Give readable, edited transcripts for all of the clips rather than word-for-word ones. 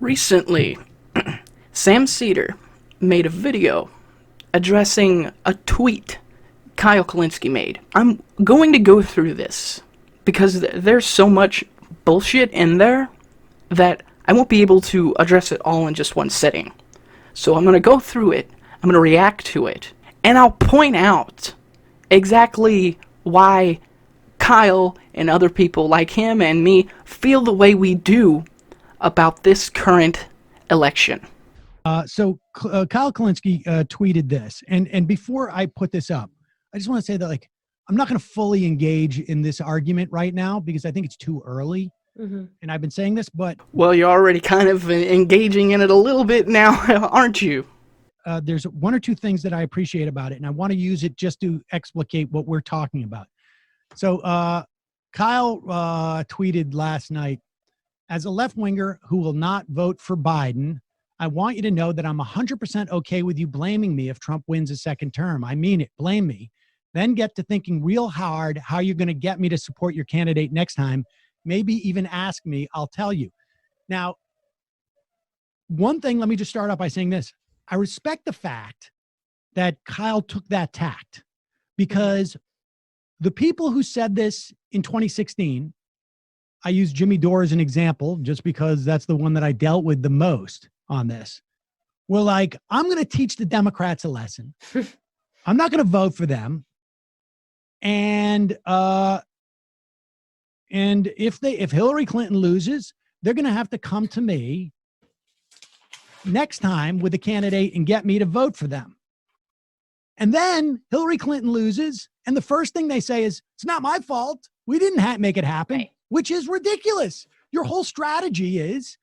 Recently, Sam Seder made a video addressing a tweet Kyle Kulinski made. I'm going to go through this because there's so much bullshit in there that I won't be able to address it all in just one sitting. So I'm going to go through it, I'm going to react to it, and I'll point out exactly why Kyle and other people like him and me feel the way we do about this current election. So Kyle Kulinski tweeted this, and before I put this up, I just want to say that I'm not going to fully engage in this argument right now because I think it's too early. Mm-hmm. And I've been saying this, but well, you're already kind of engaging in it a little bit now, aren't you? There's one or two things that I appreciate about it, and I want to use it just to explicate what we're talking about. So Kyle tweeted last night, as a left-winger who will not vote for Biden, I want you to know that I'm 100% okay with you blaming me if Trump wins a second term. I mean it. Blame me. Then get to thinking real hard how you're going to get me to support your candidate next time. Maybe even ask me. I'll tell you. Now, one thing, let me just start off by saying this. I respect the fact that Kyle took that tact because the people who said this in 2016, I use Jimmy Dore as an example just because that's the one that I dealt with the most on this. We're like, I'm going to teach the Democrats a lesson. I'm not going to vote for them. And if Hillary Clinton loses, they're going to have to come to me next time with a candidate and get me to vote for them. And then Hillary Clinton loses, and the first thing they say is, it's not my fault. We didn't make it happen, right. Which is ridiculous. Your whole strategy is,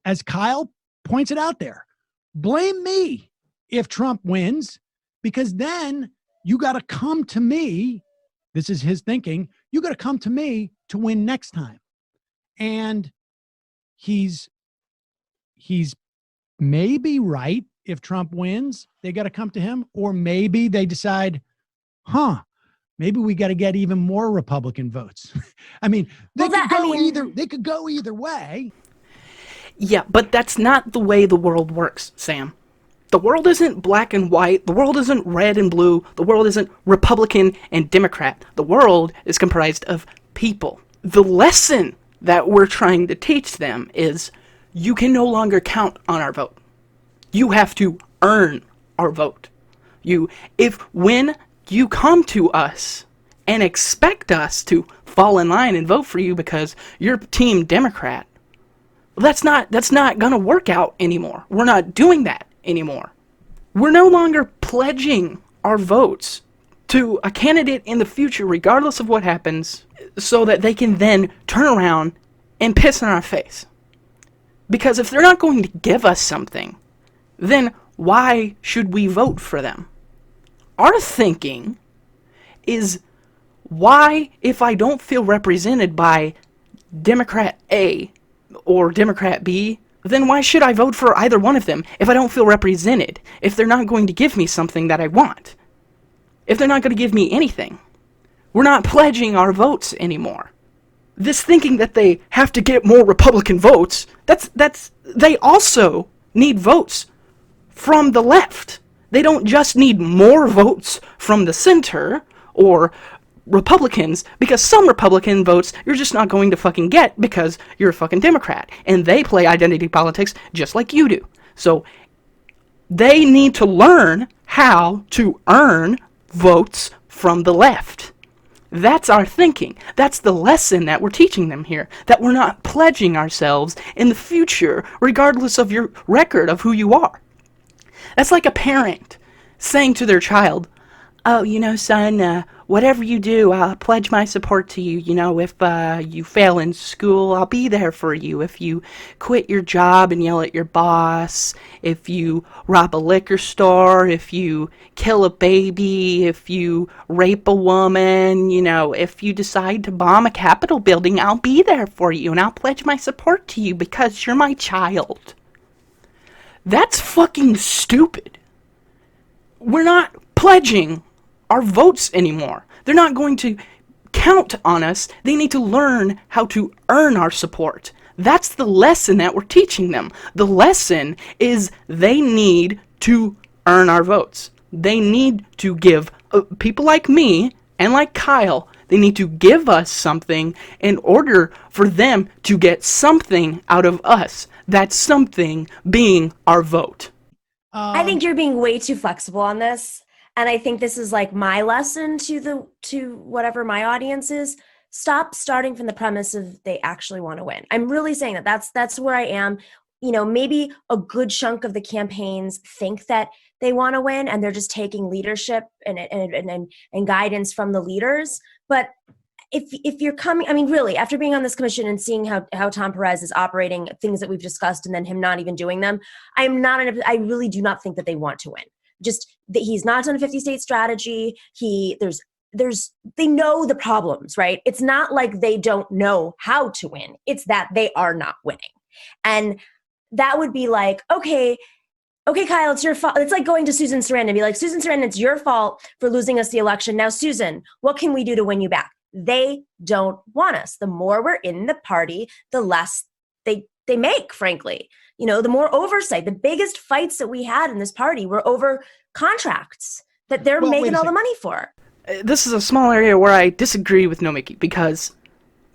as Kyle points it out there, blame me if Trump wins, because then you got to come to me. This is his thinking. You got to come to me to win next time. And he's maybe right. If Trump wins, they got to come to him, or maybe they decide, maybe we got to get even more Republican votes. I mean, they could go either way. Yeah, but that's not the way the world works, Sam. The world isn't black and white. The world isn't red and blue. The world isn't Republican and Democrat. The world is comprised of people. The lesson that we're trying to teach them is you can no longer count on our vote. You have to earn our vote. When you come to us and expect us to fall in line and vote for you because you're Team Democrat, that's not going to work out anymore. We're not doing that anymore. We're no longer pledging our votes to a candidate in the future, regardless of what happens, so that they can then turn around and piss in our face. Because if they're not going to give us something, then why should we vote for them? Our thinking is, why, if I don't feel represented by Democrat A or Democrat B, then why should I vote for either one of them if I don't feel represented? If they're not going to give me something that I want? If they're not going to give me anything? We're not pledging our votes anymore. This thinking that they have to get more Republican votes, they also need votes from the left. They don't just need more votes from the center or Republicans, because some Republican votes you're just not going to fucking get because you're a fucking Democrat, and they play identity politics just like you do. So they need to learn how to earn votes from the left. That's our thinking. That's the lesson that we're teaching them here, that we're not pledging ourselves in the future regardless of your record of who you are. That's like a parent saying to their child, oh, son, whatever you do, I'll pledge my support to you. If you fail in school, I'll be there for you. If you quit your job and yell at your boss, if you rob a liquor store, if you kill a baby, if you rape a woman, if you decide to bomb a Capitol building, I'll be there for you and I'll pledge my support to you because you're my child. That's fucking stupid. We're not pledging our votes anymore. They're not going to count on us. They need to learn how to earn our support. That's the lesson that we're teaching them. The lesson is they need to earn our votes. They need to give people like me and like Kyle, they need to give us something in order for them to get something out of us. That something being our vote. I think you're being way too flexible on this. And I think this is like my lesson to whatever my audience is. Stop starting from the premise of they actually want to win. I'm really saying that that's where I am. You know, maybe a good chunk of the campaigns think that they want to win and they're just taking leadership and guidance from the leaders. But if you're coming, I mean, really, after being on this commission and seeing how Tom Perez is operating, things that we've discussed, and then him not even doing them, I really do not think that they want to win. Just that he's not done a 50-state strategy. They know the problems, right? It's not like they don't know how to win. It's that they are not winning. And that would be like, okay, Kyle, it's your fault. It's like going to Susan Sarandon and be like, Susan Sarandon, it's your fault for losing us the election. Now, Susan, what can we do to win you back? They don't want us. The more we're in the party, the less they make, frankly. You know, the more oversight. The biggest fights that we had in this party were over contracts that they're making all the money for. This is a small area where I disagree with Nomiki, because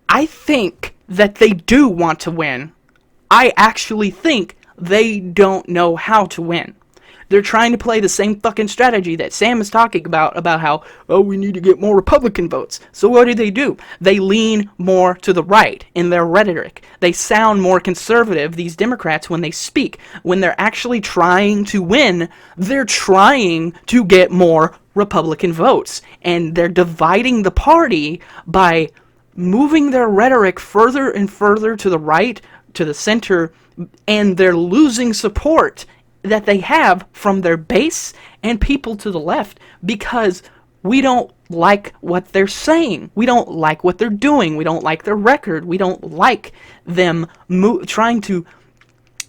I think that they do want to win. I actually think they don't know how to win. They're trying to play the same fucking strategy that Sam is talking about how, oh, we need to get more Republican votes. So what do? They lean more to the right in their rhetoric. They sound more conservative, these Democrats, when they speak. When they're actually trying to win, they're trying to get more Republican votes. And they're dividing the party by moving their rhetoric further and further to the right, to the center, and they're losing support that they have from their base and people to the left because we don't like what they're saying. We don't like what they're doing. We don't like their record. We don't like them trying to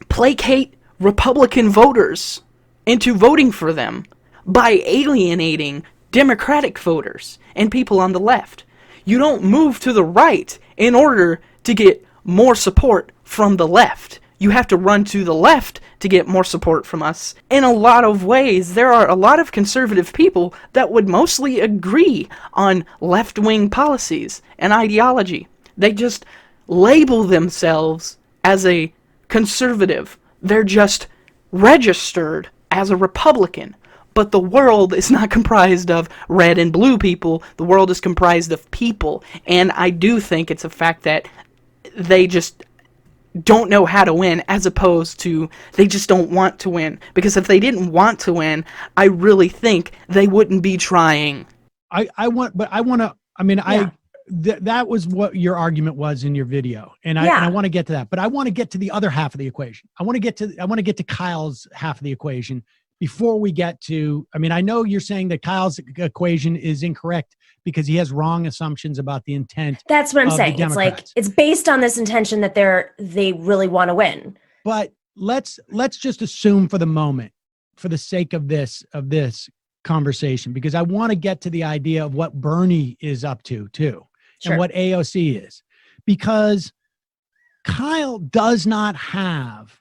placate Republican voters into voting for them by alienating Democratic voters and people on the left. You don't move to the right in order to get more support from the left. You have to run to the left to get more support from us. In a lot of ways, there are a lot of conservative people that would mostly agree on left-wing policies and ideology. They just label themselves as a conservative. They're just registered as a Republican. But the world is not comprised of red and blue people. The world is comprised of people. And I do think it's a fact that they just don't know how to win, as opposed to they just don't want to win. Because if they didn't want to win, I really think they wouldn't be trying. That was what your argument was in your video. And I want to get to that, but I want to get to the other half of the equation. I want to get to Kyle's half of the equation before we get to, I know you're saying that Kyle's equation is incorrect because he has wrong assumptions about the intent. That's what I'm saying. It's like, it's based on this intention that they really want to win. But let's just assume for the moment, for the sake of this conversation, because I want to get to the idea of what Bernie is up to too. Sure. And what AOC is, because Kyle does not have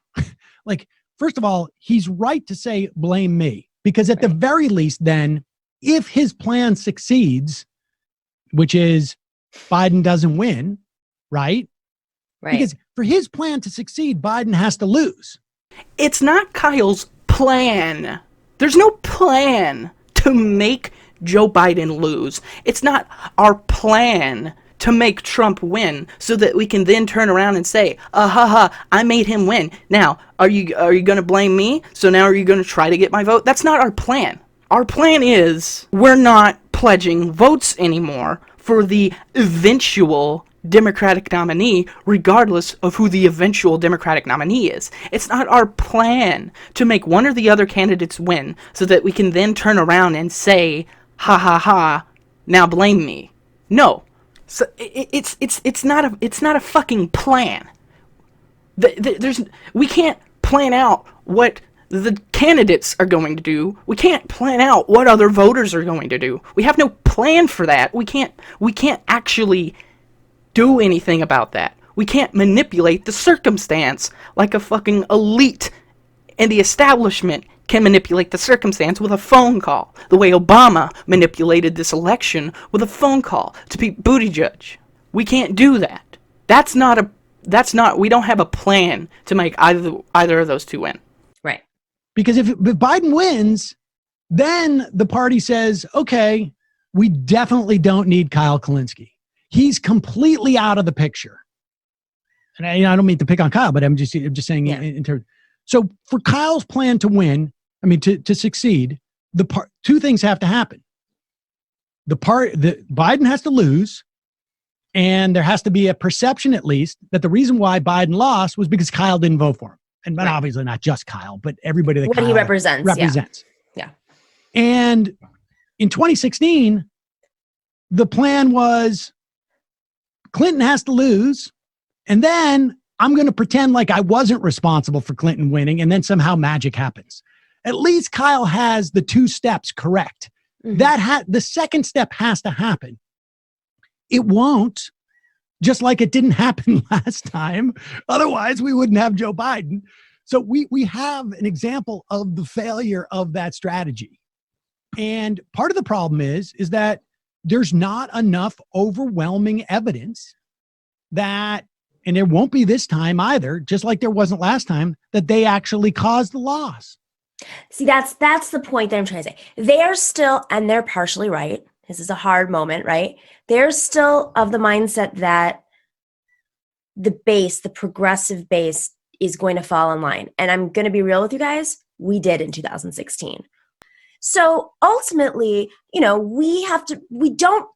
first of all, he's right to say blame me, because at the very least, then if his plan succeeds, which is Biden doesn't win, right? Because for his plan to succeed, Biden has to lose. It's not Kyle's plan. There's no plan to make Joe Biden lose. It's not our plan to make Trump win so that we can then turn around and say, I made him win. Now, are you going to blame me? So now are you going to try to get my vote? That's not our plan. Our plan is we're not pledging votes anymore for the eventual Democratic nominee, regardless of who the eventual Democratic nominee is. It's not our plan to make one or the other candidates win so that we can then turn around and say, now blame me. No. So it's not a fucking plan. We can't plan out what the candidates are going to do. We can't plan out what other voters are going to do. We have no plan for that. We can't actually do anything about that. We can't manipulate the circumstance like a fucking elite and the establishment can manipulate the circumstance with a phone call, the way Obama manipulated this election with a phone call to beat Buttigieg. We can't do that. We don't have a plan to make either of those two win. Right. Because if Biden wins, then the party says, okay, we definitely don't need Kyle Kulinski. He's completely out of the picture. And I don't mean to pick on Kyle, but I'm just saying in terms. So for Kyle's plan to win, to succeed, two things have to happen. Biden has to lose, and there has to be a perception, at least, that the reason why Biden lost was because Kyle didn't vote for him. And but obviously not just Kyle, but everybody that what Kyle he represents. Yeah. And in 2016, the plan was Clinton has to lose, and then I'm going to pretend like I wasn't responsible for Clinton winning, and then somehow magic happens. At least Kyle has the two steps correct. Mm-hmm. The second step has to happen. It won't, just like it didn't happen last time. Otherwise, we wouldn't have Joe Biden. So we have an example of the failure of that strategy. And part of the problem is that there's not enough overwhelming evidence that, and there won't be this time either, just like there wasn't last time, that they actually caused the loss. See, that's the point that I'm trying to say. They're still, and they're partially right. This is a hard moment, right? They're still of the mindset that the progressive base is going to fall in line. And I'm going to be real with you guys. We did in 2016. So ultimately, we don't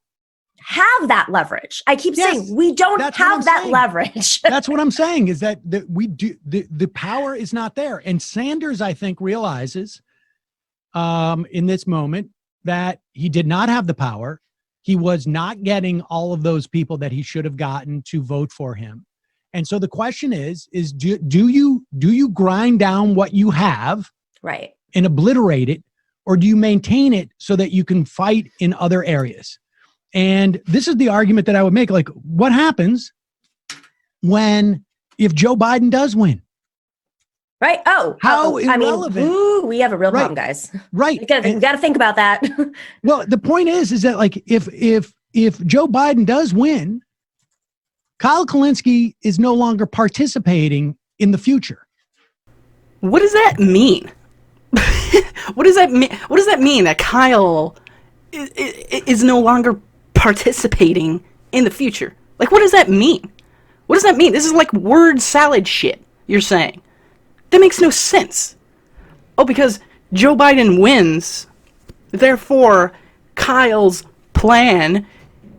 have that leverage. I keep saying we don't have that leverage. That's what I'm saying, is that we do, the power is not there. And Sanders, I think, realizes in this moment that he did not have the power. He was not getting all of those people that he should have gotten to vote for him. And so the question is do you grind down what you have, right, and obliterate it, or do you maintain it so that you can fight in other areas? And this is the argument that I would make. Like, what happens if Joe Biden does win? Right. How irrelevant. We have a real problem, guys. Right. We got to think about that. Well, the point is that, like, if Joe Biden does win, Kyle Kulinski is no longer participating in the future. What does that mean? What does that mean? What does that mean that Kyle is no longer participating in the future? Like, what does that mean? What does that mean? This is like word salad shit you're saying. That makes no sense. Oh, because Joe Biden wins, therefore Kyle's plan,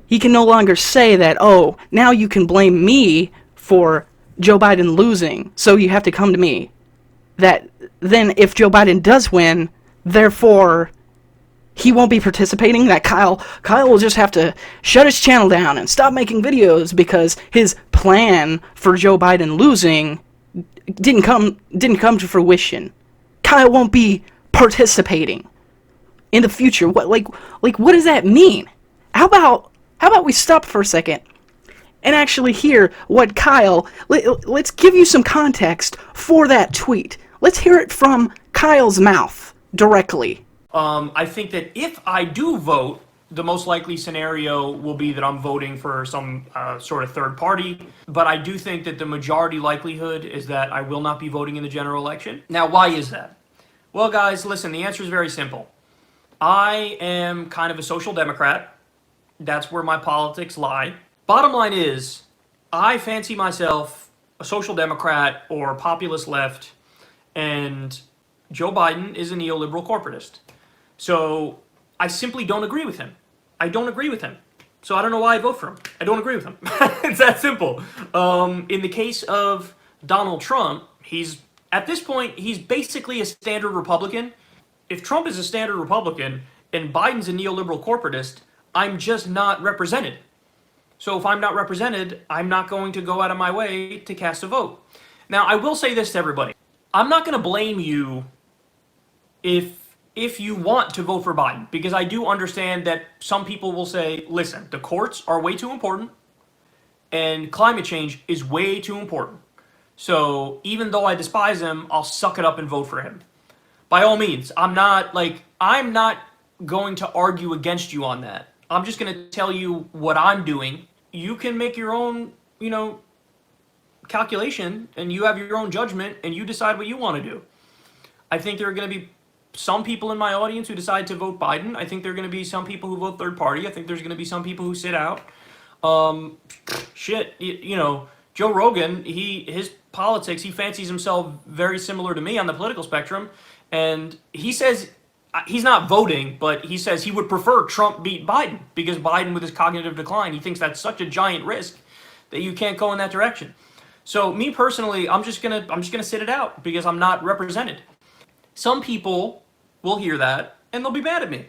he can no longer say that, oh, now you can blame me for Joe Biden losing, so you have to come to me. That then if Joe Biden does win, therefore he won't be participating, that Kyle will just have to shut his channel down and stop making videos because his plan for Joe Biden losing didn't come to fruition. Kyle won't be participating in the future. What does that mean? How about we stop for a second and actually hear what Kyle, let's give you some context for that tweet. Let's hear it from Kyle's mouth directly. I think that if I do vote, the most likely scenario will be that I'm voting for some sort of third party. But I do think that the majority likelihood is that I will not be voting in the general election. Now, why is that? Well, guys, listen, the answer is very simple. I am kind of a social democrat. That's where my politics lie. Bottom line is, I fancy myself a social democrat or populist left, and Joe Biden is a neoliberal corporatist. So I simply don't agree with him. I don't agree with him. So I don't know why I vote for him. I don't agree with him. It's that simple. In the case of Donald Trump, at this point, he's basically a standard Republican. If Trump is a standard Republican and Biden's a neoliberal corporatist, I'm just not represented. So if I'm not represented, I'm not going to go out of my way to cast a vote. Now, I will say this to everybody. I'm not going to blame you if you want to vote for Biden, because I do understand that some people will say, listen, the courts are way too important, and climate change is way too important. So even though I despise him, I'll suck it up and vote for him. By all means, I'm not going to argue against you on that. I'm just going to tell you what I'm doing. You can make your own, calculation, and you have your own judgment, and you decide what you want to do. I think there are going to be some people in my audience who decide to vote Biden. I think there are going to be some people who vote third party. I think there's going to be some people who sit out. Joe Rogan, his politics, he fancies himself very similar to me on the political spectrum, and he says he's not voting, but he says he would prefer Trump beat Biden because Biden, with his cognitive decline, he thinks that's such a giant risk that you can't go in that direction. So me personally, I'm just gonna sit it out because I'm not represented. Some people will hear that and they'll be mad at me,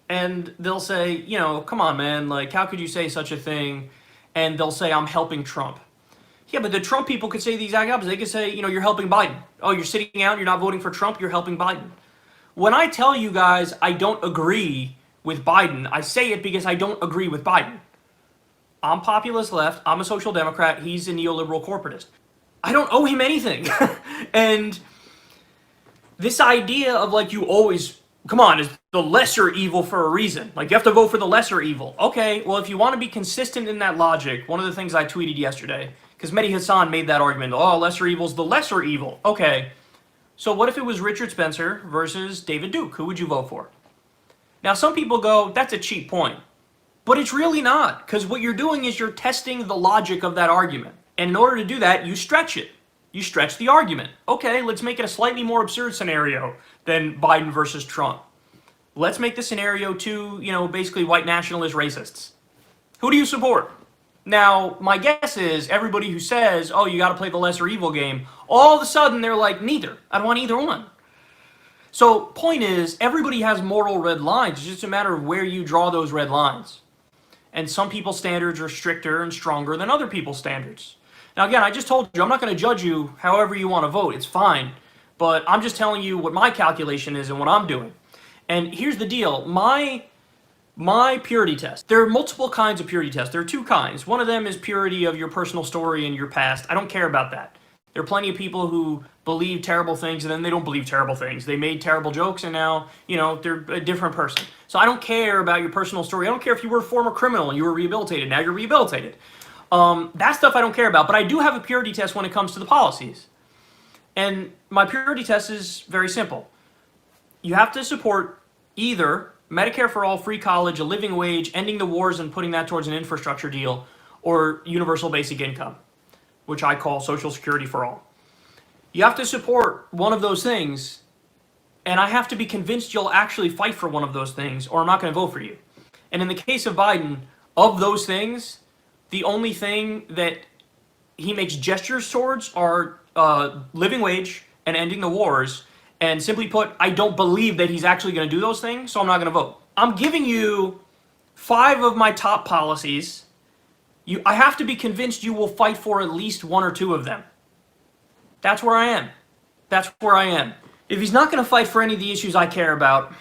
and they'll say, come on, man, like how could you say such a thing? And they'll say I'm helping Trump. Yeah, but the Trump people could say the exact opposite. They could say, you're helping Biden. Oh, you're sitting out, you're not voting for Trump, you're helping Biden. When I tell you guys I don't agree with Biden, I say it because I don't agree with Biden. I'm populist left, I'm a social democrat, he's a neoliberal corporatist. I don't owe him anything. And this idea of you always, come on, is the lesser evil for a reason. You have to vote for the lesser evil. Okay, well, if you want to be consistent in that logic, one of the things I tweeted yesterday, because Mehdi Hassan made that argument, lesser evil's the lesser evil. Okay, so what if it was Richard Spencer versus David Duke? Who would you vote for? Now, some people go, that's a cheap point. But it's really not, because what you're doing is you're testing the logic of that argument. And in order to do that, you stretch it. You stretch the argument. Okay, let's make it a slightly more absurd scenario than Biden versus Trump. Let's make the scenario two, basically white nationalist racists. Who do you support? Now, my guess is everybody who says, you got to play the lesser evil game, all of a sudden they're like, neither. I don't want either one. So, point is, everybody has moral red lines. It's just a matter of where you draw those red lines. And some people's standards are stricter and stronger than other people's standards. Now, again, I just told you, I'm not going to judge you however you want to vote. It's fine. But I'm just telling you what my calculation is and what I'm doing. And here's the deal. My purity test. There are multiple kinds of purity tests. There are two kinds. One of them is purity of your personal story and your past. I don't care about that. There are plenty of people who believe terrible things and then they don't believe terrible things. They made terrible jokes and now, they're a different person. So I don't care about your personal story. I don't care if you were a former criminal and you were rehabilitated. Now you're rehabilitated. That stuff I don't care about. But I do have a purity test when it comes to the policies. And my purity test is very simple. You have to support either Medicare for all, free college, a living wage, ending the wars and putting that towards an infrastructure deal, or universal basic income, which I call Social Security for all. You have to support one of those things, and I have to be convinced you'll actually fight for one of those things, or I'm not going to vote for you. And in the case of Biden, of those things, the only thing that he makes gestures towards are living wage and ending the wars. And simply put, I don't believe that he's actually going to do those things, so I'm not going to vote. I'm giving you 5 of my top policies. I have to be convinced you will fight for at least 1 or 2 of them. That's where I am. That's where I am. If he's not going to fight for any of the issues I care about,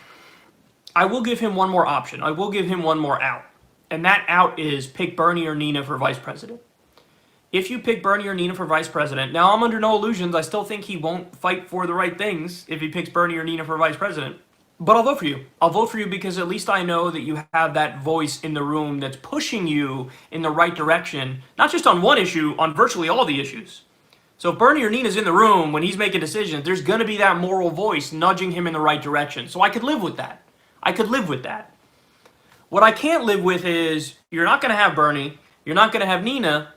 I will give him one more option. I will give him one more out. And that out is pick Bernie or Nina for vice president. If you pick Bernie or Nina for vice president, now I'm under no illusions. I still think he won't fight for the right things if he picks Bernie or Nina for vice president. But I'll vote for you. I'll vote for you because at least I know that you have that voice in the room that's pushing you in the right direction, not just on one issue, on virtually all the issues. So if Bernie or Nina's in the room when he's making decisions, there's going to be that moral voice nudging him in the right direction. So I could live with that. I could live with that. What I can't live with is you're not going to have Bernie, you're not going to have Nina,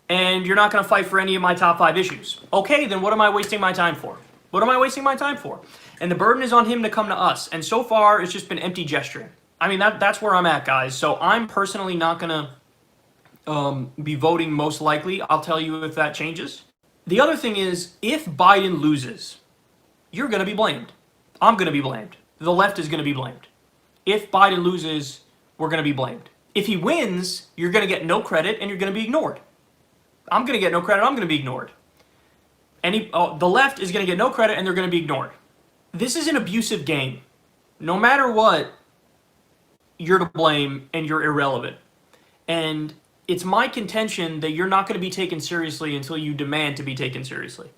and you're not going to fight for any of my top 5 issues. Okay, then what am I wasting my time for? What am I wasting my time for? And the burden is on him to come to us. And so far, it's just been empty gesturing. I mean, that's where I'm at, guys. So I'm personally not going to be voting most likely. I'll tell you if that changes. The other thing is, if Biden loses, you're going to be blamed. I'm going to be blamed. The left is going to be blamed. If Biden loses, we're going to be blamed. If he wins, you're going to get no credit and you're going to be ignored. I'm going to get no credit, I'm going to be ignored. The left is going to get no credit and they're going to be ignored. This is an abusive game. No matter what, you're to blame and you're irrelevant. And it's my contention that you're not going to be taken seriously until you demand to be taken seriously.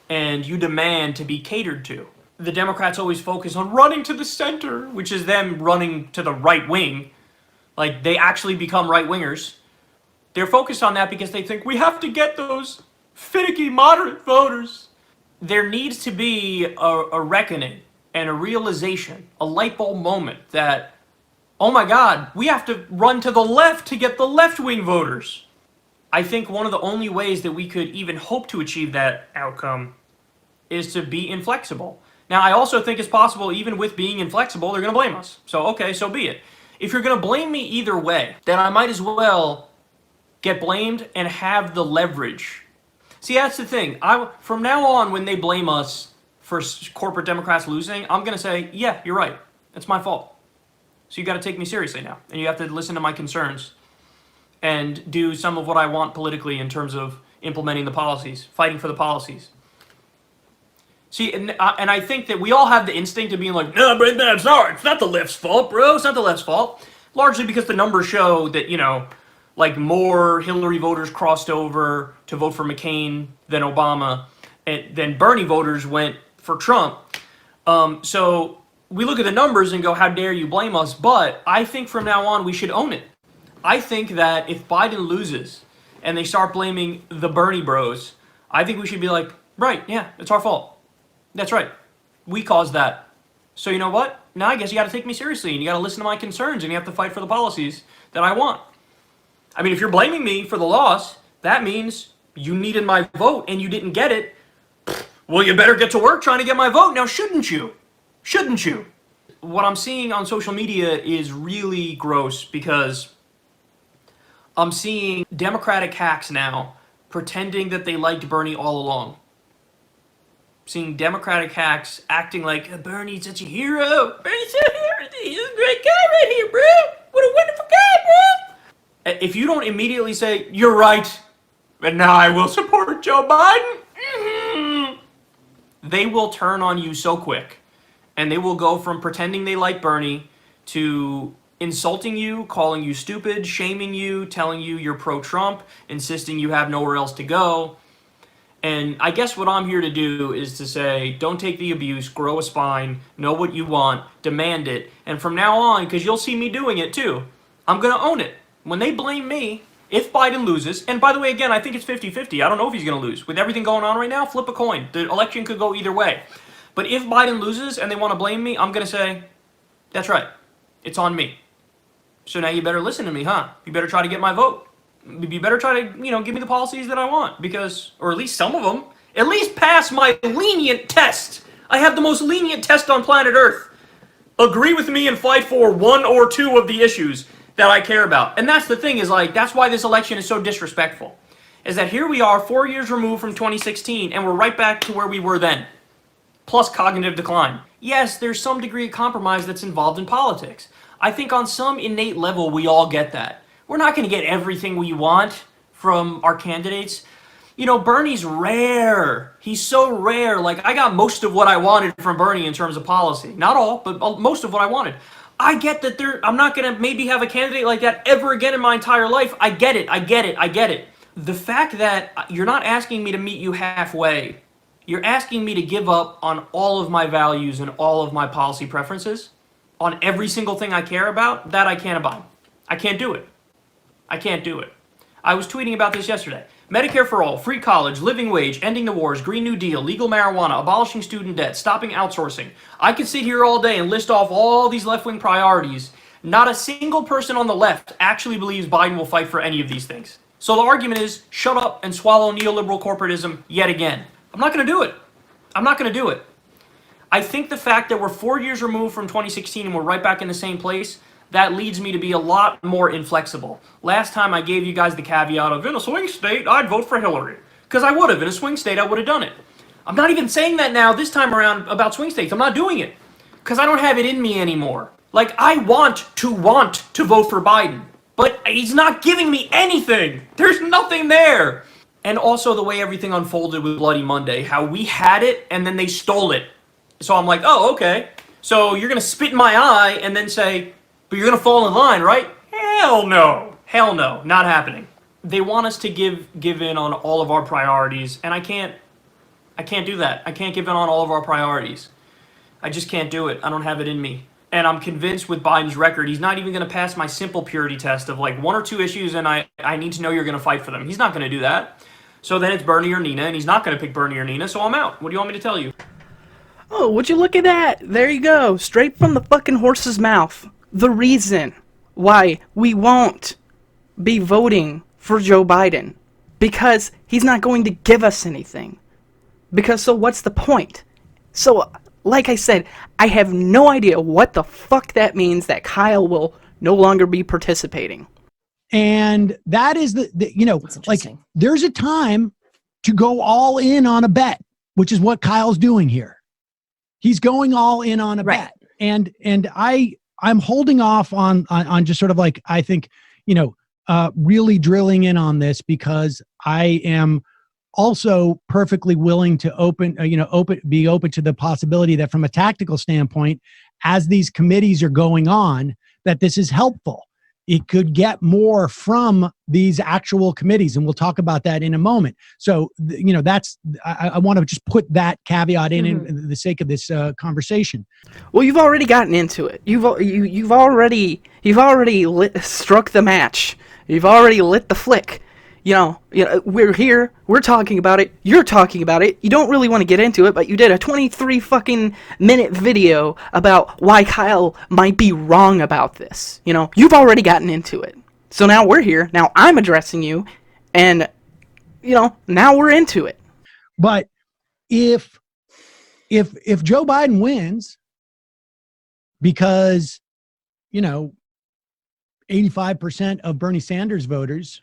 And you demand to be catered to. The Democrats always focus on running to the center, which is them running to the right wing. Like, they actually become right-wingers. They're focused on that because they think we have to get those finicky moderate voters. There needs to be a reckoning and a realization, a light bulb moment that, oh my God, we have to run to the left to get the left-wing voters. I think one of the only ways that we could even hope to achieve that outcome is to be inflexible. Now, I also think it's possible, even with being inflexible, they're going to blame us. So, okay, so be it. If you're going to blame me either way, then I might as well get blamed and have the leverage. See, that's the thing. From now on, when they blame us for corporate Democrats losing, I'm going to say, yeah, you're right. It's my fault. So you got to take me seriously now. And you have to listen to my concerns and do some of what I want politically in terms of implementing the policies, fighting for the policies. See, and I think that we all have the instinct of being like, no, but it's not the left's fault, bro. It's not the left's fault. Largely because the numbers show that, like more Hillary voters crossed over to vote for McCain than Obama, and then Bernie voters went for Trump. So we look at the numbers and go, how dare you blame us? But I think from now on we should own it. I think that if Biden loses and they start blaming the Bernie bros, I think we should be like, right, yeah, it's our fault. That's right. We caused that. So you know what? Now I guess you got to take me seriously and you got to listen to my concerns and you have to fight for the policies that I want. I mean, if you're blaming me for the loss, that means you needed my vote and you didn't get it. Well, you better get to work trying to get my vote now, shouldn't you? Shouldn't you? What I'm seeing on social media is really gross because I'm seeing Democratic hacks now pretending that they liked Bernie all along. Seeing Democratic hacks acting like Bernie's such a hero. Bernie's such a hero. He's a great guy right here, bro. What a wonderful guy, bro. If you don't immediately say, you're right, and now I will support Joe Biden, they will turn on you so quick. And they will go from pretending they like Bernie to insulting you, calling you stupid, shaming you, telling you you're pro-Trump, insisting you have nowhere else to go. And I guess what I'm here to do is to say, don't take the abuse, grow a spine, know what you want, demand it. And from now on, because you'll see me doing it too, I'm going to own it. When they blame me, if Biden loses, and by the way, again, I think it's 50-50. I don't know if he's going to lose. With everything going on right now, flip a coin. The election could go either way. But if Biden loses and they want to blame me, I'm going to say, that's right. It's on me. So now you better listen to me, huh? You better try to get my vote. You better try to, give me the policies that I want, because, or at least some of them, at least pass my lenient test. I have the most lenient test on planet Earth. Agree with me and fight for one or two of the issues that I care about. And that's the thing is that's why this election is so disrespectful. Is that here we are 4 years removed from 2016 and we're right back to where we were then. Plus cognitive decline. Yes, there's some degree of compromise that's involved in politics. I think on some innate level we all get that. We're not going to get everything we want from our candidates. Bernie's rare. He's so rare. Like, I got most of what I wanted from Bernie in terms of policy. Not all, but most of what I wanted. I get that I'm not going to maybe have a candidate like that ever again in my entire life. I get it. The fact that you're not asking me to meet you halfway, you're asking me to give up on all of my values and all of my policy preferences, on every single thing I care about, that I can't abide. I can't do it. I was tweeting about this yesterday. Medicare for all, free college, living wage, ending the wars, Green New Deal, legal marijuana, abolishing student debt, stopping outsourcing. I could sit here all day and list off all these left-wing priorities. Not a single person on the left actually believes Biden will fight for any of these things. So the argument is, shut up and swallow neoliberal corporatism yet again. I'm not going to do it. I think the fact that we're 4 years removed from 2016 and we're right back in the same place, that leads me to be a lot more inflexible. Last time I gave you guys the caveat of, in a swing state, I'd vote for Hillary. Because I would have. In a swing state, I would have done it. I'm not even saying that now, this time around, about swing states. I'm not doing it. Because I don't have it in me anymore. Like, I want to vote for Biden. But he's not giving me anything. There's nothing there. And also the way everything unfolded with Bloody Monday. How we had it, and then they stole it. So I'm like, oh, okay. So you're going to spit in my eye and then say, but you're going to fall in line, right? Hell no. Hell no, not happening. They want us to give in on all of our priorities, and I can't do that. I can't give in on all of our priorities. I just can't do it. I don't have it in me. And I'm convinced with Biden's record, he's not even going to pass my simple purity test of like 1 or 2 issues, and I need to know you're going to fight for them. He's not going to do that. So then it's Bernie or Nina, and he's not going to pick Bernie or Nina, so I'm out. What do you want me to tell you? Oh, would you look at that? There you go. Straight from the fucking horse's mouth. The reason why we won't be voting for Joe Biden. Because he's not going to give us anything. Because so what's the point? So, like I said, I have no idea what the fuck that means that Kyle will no longer be participating. And that is like there's a time to go all in on a bet, which is what Kyle's doing here. He's going all in on a bet. And I'm holding off on just sort of like, I think, really drilling in on this because I am also perfectly willing to be open to the possibility that from a tactical standpoint, as these committees are going on, that this is helpful. It could get more from these actual committees, and we'll talk about that in a moment. So, I want to just put that caveat in the sake of this conversation. Well, you've already gotten into it. You've already struck the match. You've already lit the flick. We're here, we're talking about it, you're talking about it, you don't really want to get into it, but you did a 23 fucking minute video about why Kyle might be wrong about this. You've already gotten into it. So now we're here, now I'm addressing you, and, now we're into it. But if Joe Biden wins, because, 85% of Bernie Sanders voters,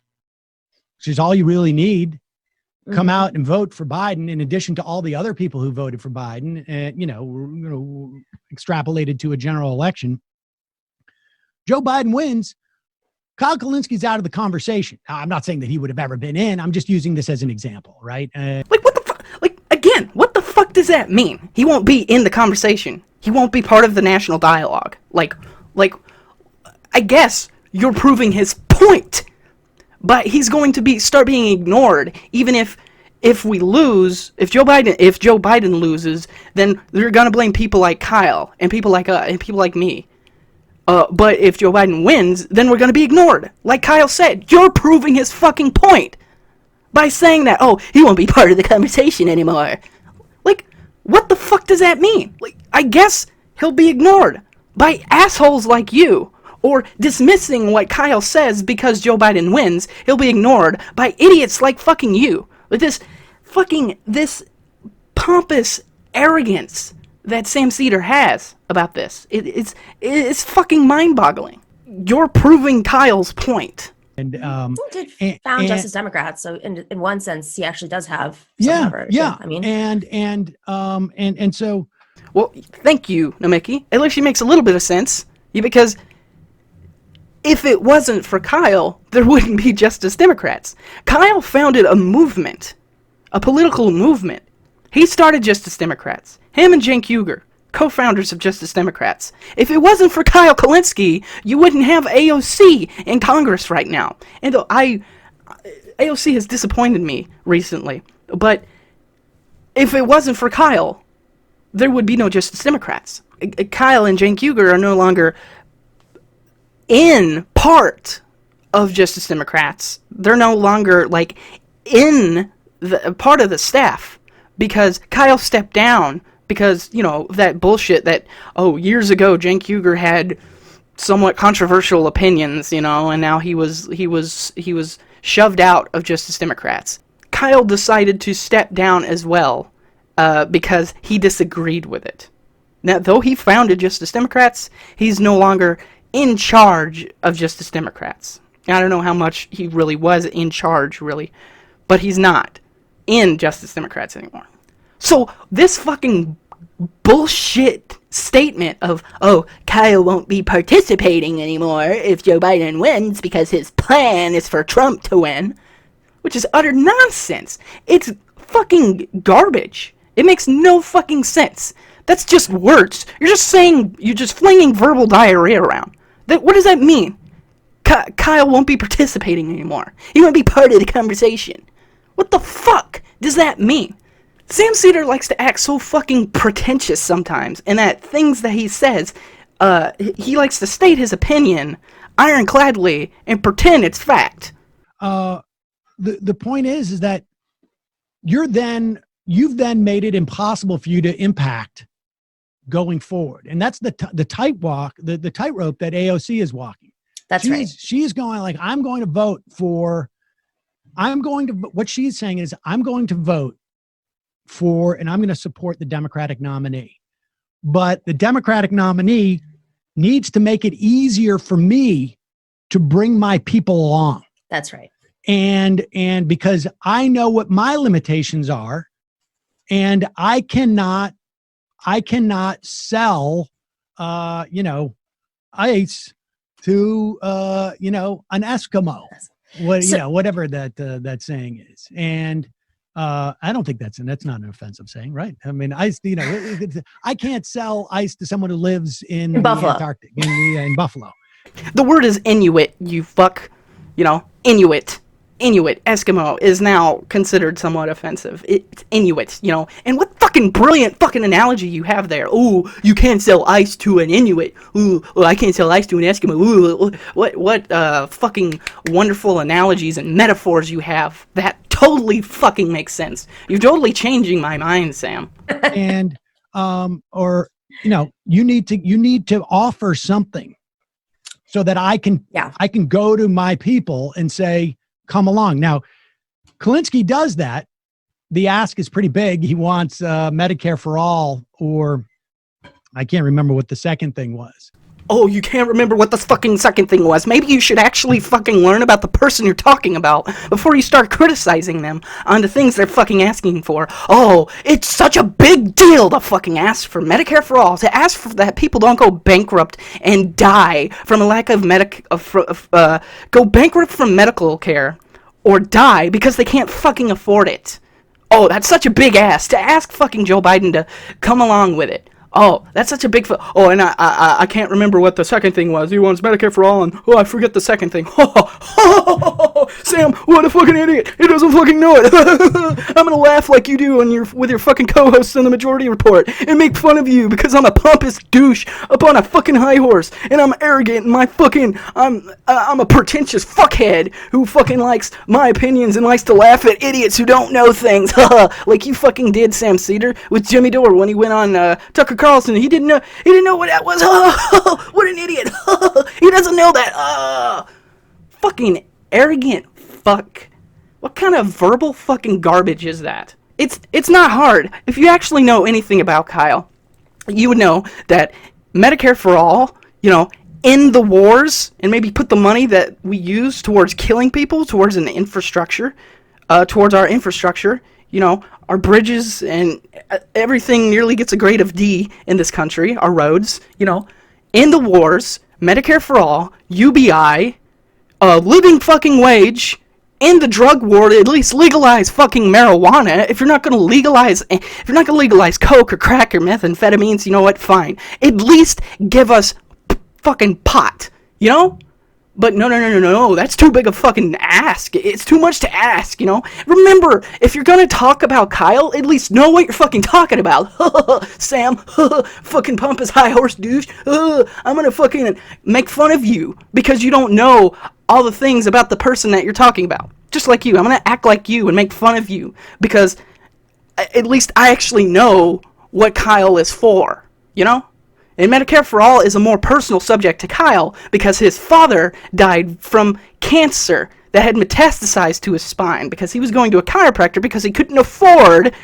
which is all you really need, come out and vote for Biden, in addition to all the other people who voted for Biden, and, extrapolated to a general election. Joe Biden wins, Kyle Kulinski's out of the conversation. Now, I'm not saying that he would have ever been in. I'm just using this as an example, right? What the fuck? Again, what the fuck does that mean? He won't be in the conversation. He won't be part of the national dialogue. I guess you're proving his point. But he's going to start being ignored, even if we lose. If Joe Biden loses, then they're gonna blame people like Kyle and people like and people like me. But if Joe Biden wins, then we're gonna be ignored. Like Kyle said, you're proving his fucking point by saying that. Oh, he won't be part of the conversation anymore. What the fuck does that mean? I guess he'll be ignored by assholes like you. Or dismissing what Kyle says because Joe Biden wins, he'll be ignored by idiots like fucking you. With this pompous arrogance that Sam Seder has about this. It's fucking mind-boggling. You're proving Kyle's point. And found Justice Democrats, so in one sense, he actually does have some leverage. Yeah. I mean, and so. Well, thank you, Namiki. At least she makes a little bit of sense. Because if it wasn't for Kyle, there wouldn't be Justice Democrats. Kyle founded a movement, a political movement. He started Justice Democrats. Him and Cenk Uygur, co-founders of Justice Democrats. If it wasn't for Kyle Kulinski, you wouldn't have AOC in Congress right now. And AOC has disappointed me recently. But if it wasn't for Kyle, there would be no Justice Democrats. Kyle and Cenk Uygur are no longer in part of Justice Democrats. They're no longer in the part of the staff because Kyle stepped down because that bullshit that years ago Cenk Uygur had somewhat controversial opinions, and now he was shoved out of Justice Democrats. Kyle decided to step down as well because he disagreed with it. Now, though he founded Justice Democrats, he's no longer in charge of Justice Democrats. I don't know how much he really was in charge, really, but he's not in Justice Democrats anymore. So this fucking bullshit statement of, Kyle won't be participating anymore if Joe Biden wins because his plan is for Trump to win, which is utter nonsense. It's fucking garbage. It makes no fucking sense. That's just words. You're just flinging verbal diarrhea around. What does that mean? Kyle won't be participating anymore. He won't be part of the conversation. What the fuck does that mean? Sam Seder likes to act so fucking pretentious sometimes, and that things that he says, he likes to state his opinion ironcladly and pretend it's fact. The point is that you've then made it impossible for you to impact going forward, and that's the tightrope that AOC is walking. She's going like, what she's saying is, I'm going to vote for, and I'm going to support the Democratic nominee. But the Democratic nominee needs to make it easier for me to bring my people along. That's right. And because I know what my limitations are, and I cannot sell, ice to, an Eskimo, whatever that saying is. And I don't think that's not an offensive saying, right? I mean, ice, I can't sell ice to someone who lives in Buffalo. the Antarctic, in Buffalo. The word is Inuit, you fuck. Inuit. Eskimo is now considered somewhat offensive. It's Inuit, And what fucking brilliant fucking analogy you have there. Ooh, you can't sell ice to an Inuit. Ooh, I can't sell ice to an Eskimo. Ooh, what fucking wonderful analogies and metaphors you have. That totally fucking makes sense. You're totally changing my mind, Sam. And you need to offer something so that I can go to my people and say, come along. Now, Kulinski does that. The ask is pretty big. He wants Medicare for all, or I can't remember what the second thing was. Oh, you can't remember what the fucking second thing was. Maybe you should actually fucking learn about the person you're talking about before you start criticizing them on the things they're fucking asking for. Oh, it's such a big deal to fucking ask for Medicare for all, to ask for that people don't go bankrupt and die from a lack of go bankrupt from medical care or die because they can't fucking afford it. Oh, that's such a big ask to ask fucking Joe Biden to come along with it. Oh, that's such a big... and I can't remember what the second thing was. He wants Medicare for all, and I forget the second thing. Sam, what a fucking idiot. He doesn't fucking know it. I'm gonna laugh like you do with your fucking co-hosts on the Majority Report and make fun of you because I'm a pompous douche up on a fucking high horse, and I'm arrogant, and I'm a pretentious fuckhead who fucking likes my opinions and likes to laugh at idiots who don't know things. Like you fucking did, Sam Seder, with Jimmy Dore when he went on Tucker Carlson. He didn't know what that was. What an idiot. He doesn't know that. Fucking arrogant fuck. What kind of verbal fucking garbage is that? It's not hard. If you actually know anything about Kyle, you would know that Medicare for all, end the wars and maybe put the money that we use towards killing people towards an infrastructure, towards our infrastructure, our bridges and everything nearly gets a grade of D in this country, our roads, end the wars, Medicare for all, UBI, living fucking wage, end the drug war, at least legalize fucking marijuana. If you're not gonna legalize coke or crack or methamphetamines, you know what, fine. At least give us fucking pot, But no, that's too big a fucking ask. It's too much to ask, Remember, if you're gonna talk about Kyle, at least know what you're fucking talking about. Sam, fucking pompous high horse douche. I'm gonna fucking make fun of you because you don't know all the things about the person that you're talking about. Just like you, I'm gonna act like you and make fun of you because at least I actually know what Kyle is for, And Medicare for All is a more personal subject to Kyle because his father died from cancer that had metastasized to his spine because he was going to a chiropractor because he couldn't afford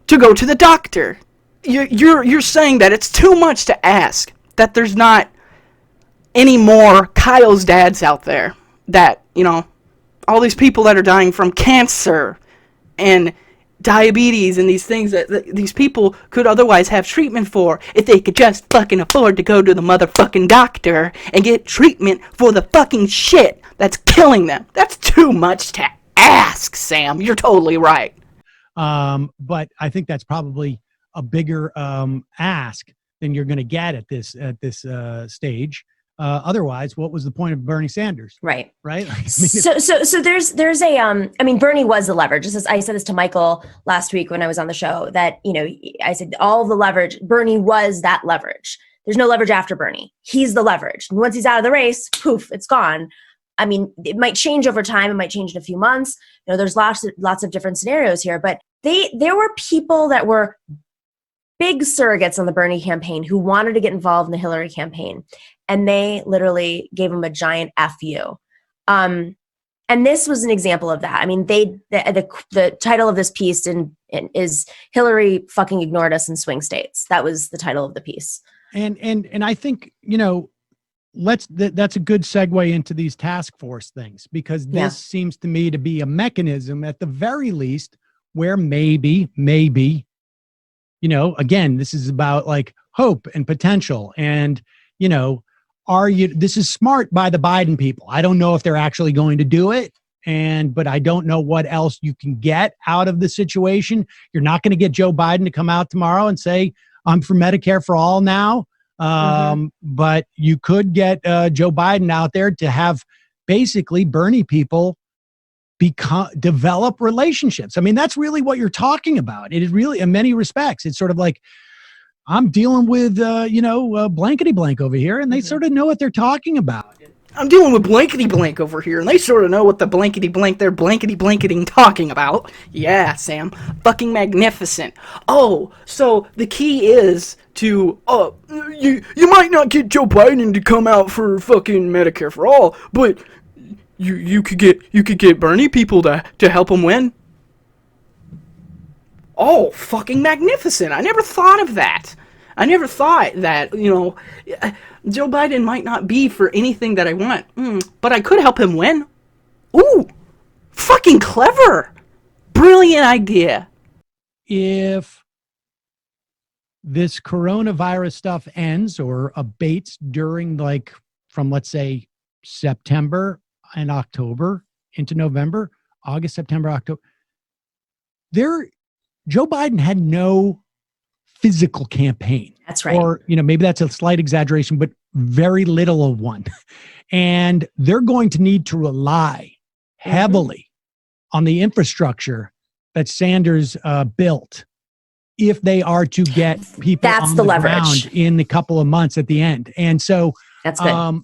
to go to the doctor. You're saying that it's too much to ask, that there's not any more Kyle's dads out there, that, all these people that are dying from cancer and diabetes and these things that these people could otherwise have treatment for if they could just fucking afford to go to the motherfucking doctor and get treatment for the fucking shit that's killing them. That's too much to ask, Sam. You're totally right. But I think that's probably a bigger ask than you're going to get at this stage. Otherwise, what was the point of Bernie Sanders? Right. Right. Like, I mean, So there's a I mean, Bernie was the leverage. I said this to Michael last week when I was on the show, that, you know, I said all the leverage, Bernie was that leverage. There's no leverage after Bernie. He's the leverage. And once he's out of the race, poof, it's gone. I mean, it might change over time. It might change in a few months. You know, there's lots of different scenarios here, but there were people that were big surrogates on the Bernie campaign who wanted to get involved in the Hillary campaign, and they literally gave him a giant F you. And this was an example of that. I mean, the title of this piece is Hillary fucking ignored us in swing states. That was the title of the piece. And I think, you know, that's a good segue into these task force things, because this seems to me to be a mechanism at the very least where maybe, you know, again, this is about like hope and potential. And, you know, this is smart by the Biden people. I don't know if they're actually going to do it. But I don't know what else you can get out of the situation. You're not going to get Joe Biden to come out tomorrow and say, I'm for Medicare for all now. But you could get Joe Biden out there to have basically Bernie people develop relationships. I mean, that's really what you're talking about. It is really, in many respects, it's sort of like, I'm dealing with, Blankety Blank over here, and they sort of know what they're talking about. I'm dealing with Blankety Blank over here, and they sort of know what the Blankety Blank they're blankety blanketing talking about. Yeah, Sam. Fucking magnificent. Oh, so the key is to, you might not get Joe Biden to come out for fucking Medicare for all, but you could get Bernie people to help him win. Oh, fucking magnificent. I never thought of that. I never thought that, you know, Joe Biden might not be for anything that I want, but I could help him win. Ooh, fucking clever. Brilliant idea. If this coronavirus stuff ends or abates during, like, from, let's say, September and October into November, August, September, October, Joe Biden had no physical campaign. That's right. Or, you know, maybe that's a slight exaggeration, but very little of one. And they're going to need to rely heavily on the infrastructure that Sanders built if they are to get people on the ground in a couple of months at the end. And so that's good.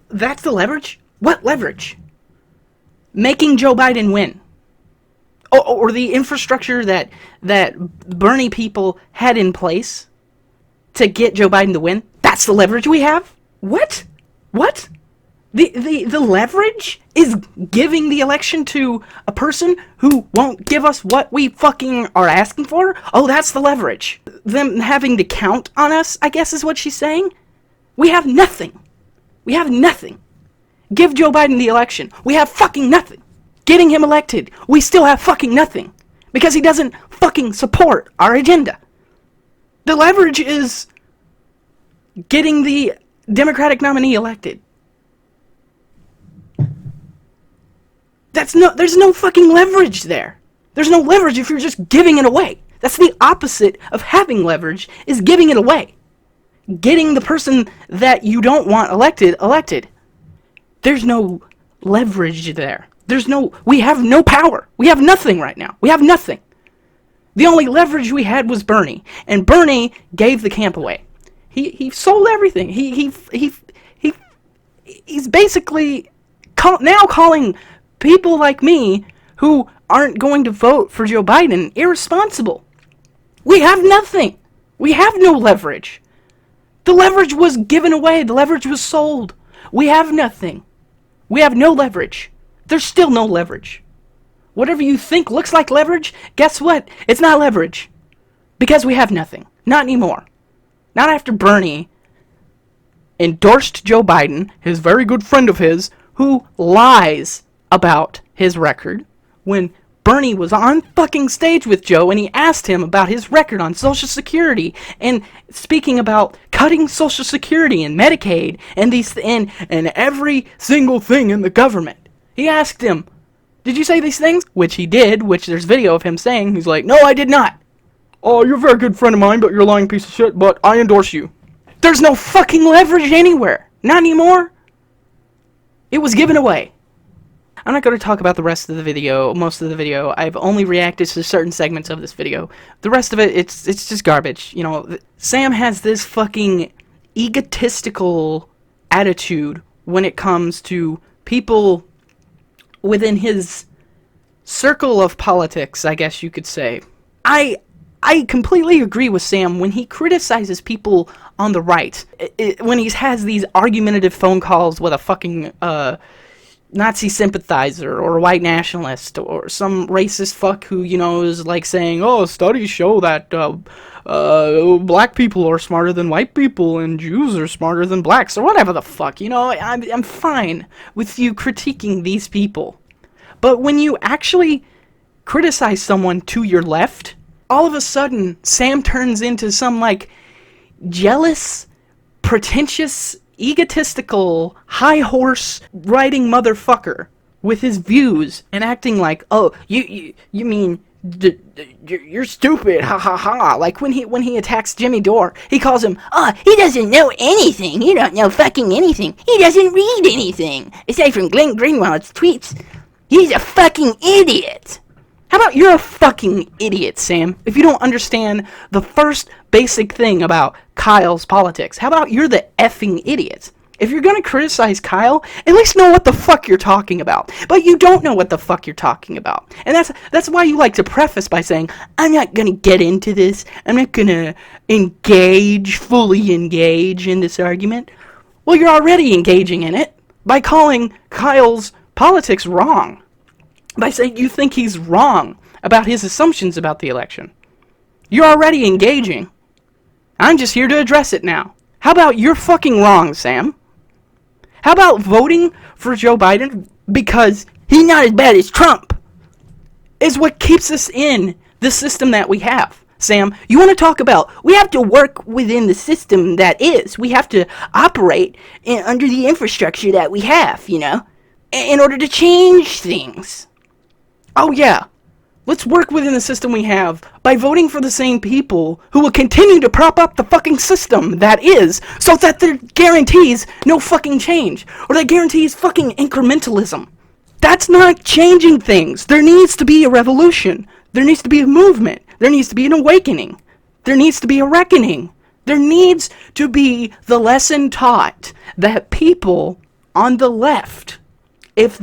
That's the leverage? What leverage? Making Joe Biden win. Or the infrastructure that Bernie people had in place to get Joe Biden to win. That's the leverage we have? What? The leverage is giving the election to a person who won't give us what we fucking are asking for? Oh, that's the leverage. Them having to count on us, I guess is what she's saying? We have nothing. Give Joe Biden the election. We have fucking nothing. Getting him elected, we still have fucking nothing. Because he doesn't fucking support our agenda. The leverage is getting the Democratic nominee elected. There's no fucking leverage there. There's no leverage if you're just giving it away. That's the opposite of having leverage, is giving it away. Getting the person that you don't want elected. There's no leverage there. We have no power. We have nothing right now. We have nothing. The only leverage we had was Bernie, and Bernie gave the camp away. He sold everything. He's basically now calling people like me who aren't going to vote for Joe Biden irresponsible. We have nothing. We have no leverage. The leverage was given away. The leverage was sold. We have nothing. We have no leverage. There's still no leverage. Whatever you think looks like leverage, guess what? It's not leverage. Because we have nothing. Not anymore. Not after Bernie endorsed Joe Biden, his very good friend of his, who lies about his record, when Bernie was on fucking stage with Joe and he asked him about his record on Social Security and speaking about cutting Social Security and Medicaid and and every single thing in the government. He asked him, did you say these things? Which he did, which there's video of him saying. He's like, no, I did not. Oh, you're a very good friend of mine, but you're a lying piece of shit, but I endorse you. There's no fucking leverage anywhere. Not anymore. It was given away. I'm not going to talk about the rest of the video, most of the video. I've only reacted to certain segments of this video. The rest of it, it's just garbage. You know, Sam has this fucking egotistical attitude when it comes to people within his circle of politics, I guess you could say. I completely agree with Sam when he criticizes people on the right. When he has these argumentative phone calls with a fucking Nazi sympathizer or a white nationalist or some racist fuck who, you know, is like saying, oh, studies show that black people are smarter than white people and Jews are smarter than blacks or whatever the fuck, you know. I'm fine with you critiquing these people. But when you actually criticize someone to your left, all of a sudden Sam turns into some like jealous, pretentious, egotistical, high horse riding motherfucker with his views and acting like, oh, you mean you're stupid, ha ha ha. Like when he attacks Jimmy Dore, he calls him, oh, he doesn't know anything. You don't know fucking anything. He doesn't read anything aside from Glenn Greenwald's tweets. He's a fucking idiot. How about you're a fucking idiot, Sam, if you don't understand the first basic thing about Kyle's politics? How about you're the effing idiot? If you're gonna criticize Kyle, at least know what the fuck you're talking about. But you don't know what the fuck you're talking about. And that's why you like to preface by saying, I'm not gonna get into this. I'm not gonna fully engage in this argument. Well, you're already engaging in it by calling Kyle's politics wrong. By saying you think he's wrong about his assumptions about the election. You're already engaging. I'm just here to address it now. How about you're fucking wrong, Sam? How about voting for Joe Biden because he's not as bad as Trump is what keeps us in the system that we have? Sam, you want to talk about we have to work within the system that is. We have to operate under the infrastructure that we have, you know, in order to change things. Oh yeah, let's work within the system we have by voting for the same people who will continue to prop up the fucking system that is, so that there guarantees no fucking change, or that guarantees fucking incrementalism. That's not changing things. There needs to be a revolution. There needs to be a movement. There needs to be an awakening. There needs to be a reckoning. There needs to be the lesson taught that people on the left, if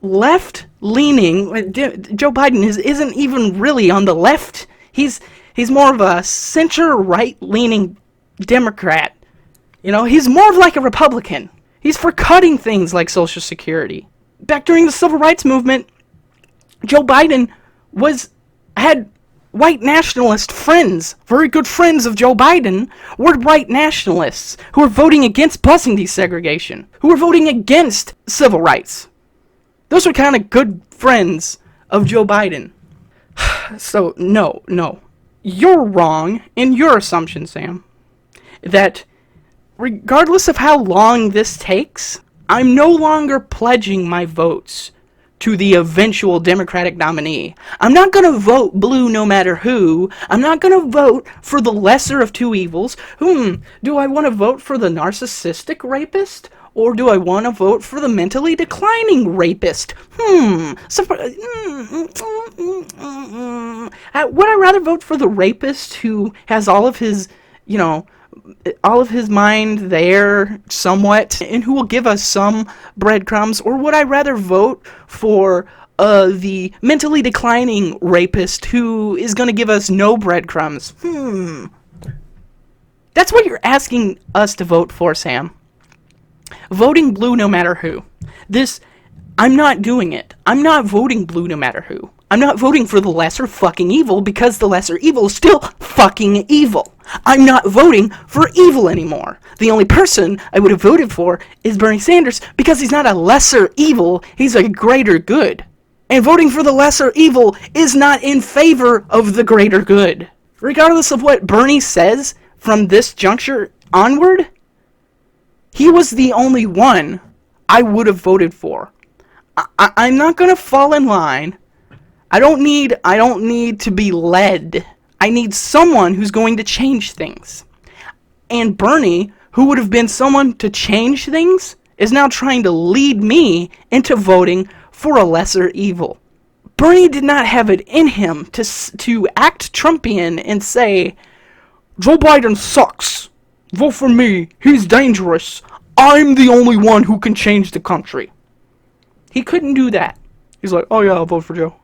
left-leaning, Joe Biden isn't even really on the left. He's more of a center-right-leaning Democrat. You know, he's more of like a Republican. He's for cutting things like Social Security. Back during the Civil Rights Movement, Joe Biden had white nationalist friends, very good friends of Joe Biden, were white nationalists who were voting against busing desegregation, who were voting against civil rights. Those are kind of good friends of Joe Biden. So, no. You're wrong in your assumption, Sam. That regardless of how long this takes, I'm no longer pledging my votes to the eventual Democratic nominee. I'm not going to vote blue no matter who. I'm not going to vote for the lesser of two evils. Do I want to vote for the narcissistic rapist? Or do I want to vote for the mentally declining rapist? Would I rather vote for the rapist who has all of his, all of his mind there somewhat, and who will give us some breadcrumbs? Or would I rather vote for the mentally declining rapist who is going to give us no breadcrumbs? That's what you're asking us to vote for, Sam. Voting blue no matter who. I'm not doing it. I'm not voting blue no matter who. I'm not voting for the lesser fucking evil because the lesser evil is still fucking evil. I'm not voting for evil anymore. The only person I would have voted for is Bernie Sanders because he's not a lesser evil, he's a greater good. And voting for the lesser evil is not in favor of the greater good. Regardless of what Bernie says from this juncture onward, he was the only one I would have voted for. I'm not going to fall in line. I don't need to be led. I need someone who's going to change things. And Bernie, who would have been someone to change things, is now trying to lead me into voting for a lesser evil. Bernie did not have it in him to act Trumpian and say, Joe Biden sucks. Vote for me. He's dangerous. I'm the only one who can change the country. He couldn't do that. He's like, oh yeah, I'll vote for Joe.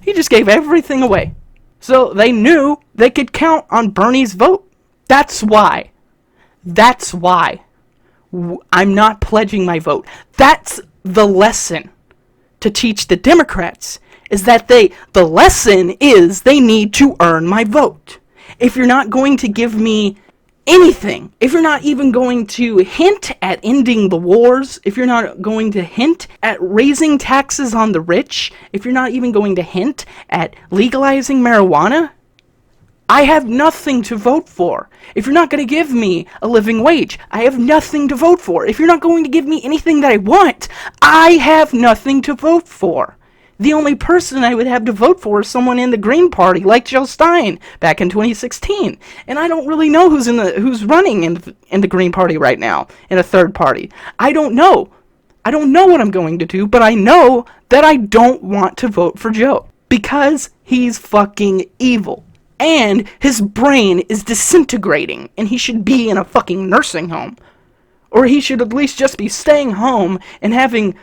He just gave everything away. So they knew they could count on Bernie's vote. That's why. That's why I'm not pledging my vote. That's the lesson to teach the Democrats, is that the lesson is they need to earn my vote. If you're not going to give me anything, if you're not even going to hint at ending the wars, if you're not going to hint at raising taxes on the rich, if you're not even going to hint at legalizing marijuana, I have nothing to vote for. If you're not going to give me a living wage, I have nothing to vote for. If you're not going to give me anything that I want, I have nothing to vote for. The only person I would have to vote for is someone in the Green Party, like Joe Stein back in 2016. And I don't really know who's running in the Green Party right now, in a third party. I don't know. I don't know what I'm going to do, but I know that I don't want to vote for Joe. Because he's fucking evil. And his brain is disintegrating, and he should be in a fucking nursing home. Or he should at least just be staying home and having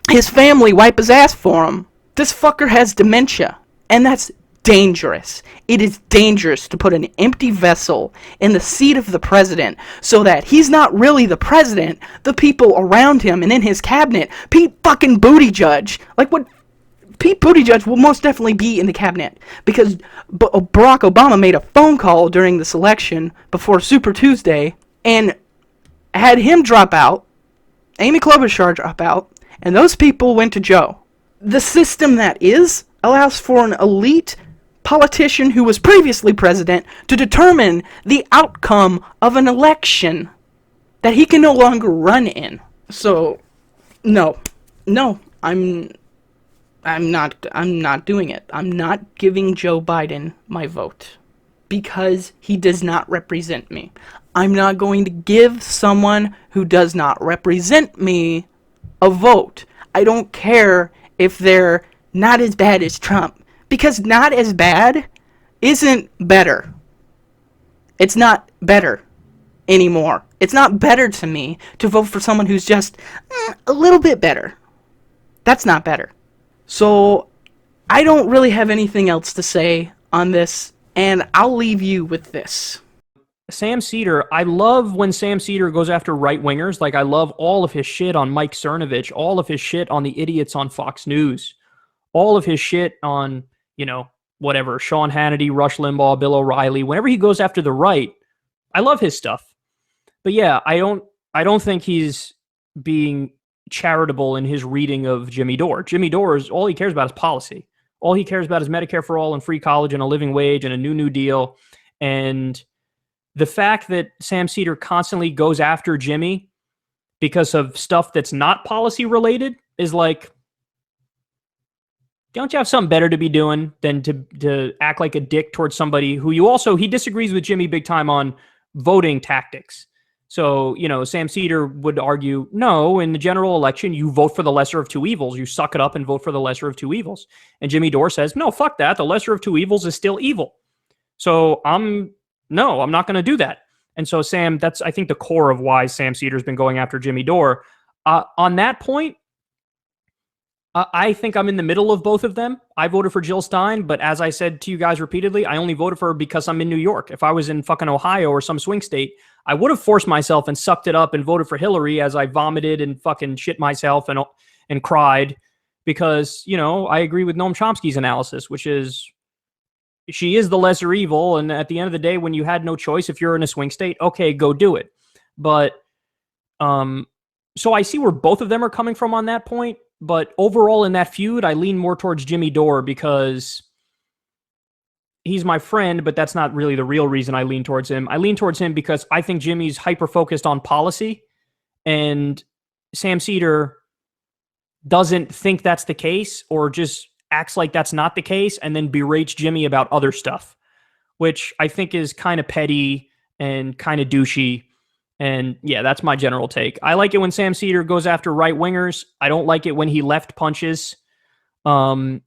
his family wipe his ass for him. This fucker has dementia, and that's dangerous. It is dangerous to put an empty vessel in the seat of the president so that he's not really the president. The people around him and in his cabinet, Pete fucking Buttigieg, like what? Pete Buttigieg will most definitely be in the cabinet because Barack Obama made a phone call during this election before Super Tuesday and had him drop out, Amy Klobuchar drop out, and those people went to Joe. The system that is allows for an elite politician who was previously president to determine the outcome of an election that he can no longer run in. So, no, I'm not doing it. I'm not giving Joe Biden my vote because he does not represent me. I'm not going to give someone who does not represent me a vote. I don't care if they're not as bad as Trump, because not as bad isn't better. It's not better anymore. It's not better to me to vote for someone who's just a little bit better. That's not better. So, I don't really have anything else to say on this, and I'll leave you with this. Sam Seder, I love when Sam Seder goes after right-wingers. Like, I love all of his shit on Mike Cernovich, all of his shit on the idiots on Fox News, all of his shit on, whatever, Sean Hannity, Rush Limbaugh, Bill O'Reilly. Whenever he goes after the right, I love his stuff. But yeah, I don't think he's being charitable in his reading of Jimmy Dore. Jimmy Dore is all he cares about is policy. All he cares about is Medicare for all and free college and a living wage and a new deal. And the fact that Sam Seder constantly goes after Jimmy because of stuff that's not policy related is like, don't you have something better to be doing than to act like a dick towards somebody who he disagrees with Jimmy big time on voting tactics. So, Sam Seder would argue, no, in the general election, you vote for the lesser of two evils. You suck it up and vote for the lesser of two evils. And Jimmy Dore says, no, fuck that. The lesser of two evils is still evil. So I'm not going to do that. And so Sam, that's, I think, the core of why Sam Seder's been going after Jimmy Dore. On that point, I think I'm in the middle of both of them. I voted for Jill Stein, but as I said to you guys repeatedly, I only voted for her because I'm in New York. If I was in fucking Ohio or some swing state, I would have forced myself and sucked it up and voted for Hillary as I vomited and fucking shit myself and cried because, I agree with Noam Chomsky's analysis, which is she is the lesser evil. And at the end of the day, when you had no choice, if you're in a swing state, okay, go do it. But so I see where both of them are coming from on that point. But overall in that feud, I lean more towards Jimmy Dore because he's my friend, but that's not really the real reason I lean towards him. I lean towards him because I think Jimmy's hyper-focused on policy, and Sam Seder doesn't think that's the case or just acts like that's not the case and then berates Jimmy about other stuff, which I think is kind of petty and kind of douchey. And yeah, that's my general take. I like it when Sam Seder goes after right wingers. I don't like it when he left punches. And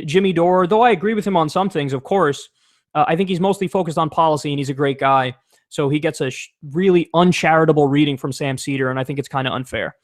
Jimmy Dore, though I agree with him on some things, of course, I think he's mostly focused on policy, and he's a great guy. So he gets a really uncharitable reading from Sam Seder, and I think it's kind of unfair.